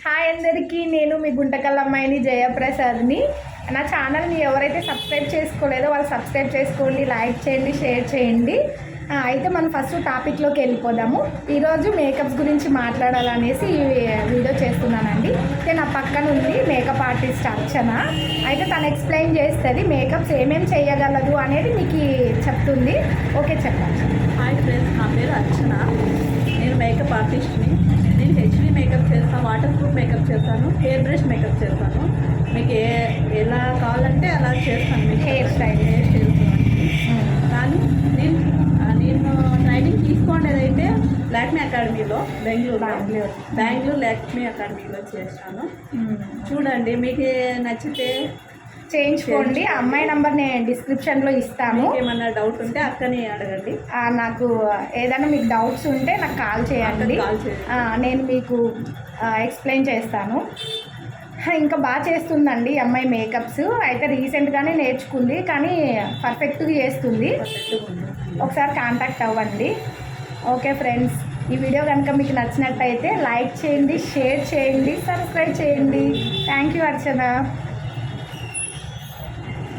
Hi అందరికీ, నేను మీ గుంటకల్ అమ్మాయిని జయప్రసాద్ని. నా ఛానల్ని ఎవరైతే సబ్స్క్రైబ్ చేసుకోలేదో వాళ్ళు సబ్స్క్రైబ్ చేసుకోండి, లైక్ చేయండి, షేర్ చేయండి. అయితే మనం ఫస్ట్ టాపిక్లోకి వెళ్ళిపోదాము. ఈరోజు మేకప్స్ గురించి మాట్లాడాలనేసి వీడియో చేస్తున్నానండి. అయితే నా పక్కన ఉంది మేకప్ ఆర్టిస్ట్ అర్చన. అయితే తను ఎక్స్ప్లెయిన్ చేస్తుంది మేకప్స్ ఏమేమి చేయగలదు అనేది మీకు చెప్తుంది. ఓకే, చెప్పండి. హాయ్ ఫ్రెండ్స్, నా పేరు అర్చన. నేను మేకప్ ఆర్టిస్ట్ని. నేను హెచ్డీ మేకప్ చేస్తాను, వాటర్ ప్రూఫ్ మేకప్ చేస్తాను, హెయిర్ బ్రష్ మేకప్ చేస్తాను. మీకు ఎలా కావాలంటే అలా చేస్తాను. మీకు హెయిర్ స్టైల్ కానీ నేను ట్రైనింగ్ తీసుకోండేదైతే లాక్మీ అకాడమీలో బెంగళూరు లాక్మీ అకాడమీలో చేస్తాను. చూడండి, మీకు నచ్చితే చేయించుకోండి. అమ్మాయి నంబర్ నేను డిస్క్రిప్షన్లో ఇస్తాను. ఏమన్నా డౌట్ ఉంటే అక్కని అడగండి. నాకు ఏదైనా మీకు డౌట్స్ ఉంటే నాకు కాల్ చేయండి. నేను మీకు ఎక్స్ప్లెయిన్ చేస్తాను. ఇంకా బాగా చేస్తుందండి అమ్మాయి మేకప్స్. అయితే రీసెంట్గానే నేర్చుకుంది, కానీ పర్ఫెక్ట్గా చేస్తుంది. ఒకసారి కాంటాక్ట్ అవ్వండి. ఓకే ఫ్రెండ్స్, ఈ వీడియో కనుక మీకు నచ్చినట్టయితే లైక్ చేయండి, షేర్ చేయండి, సబ్స్క్రైబ్ చేయండి. Thank you Archana.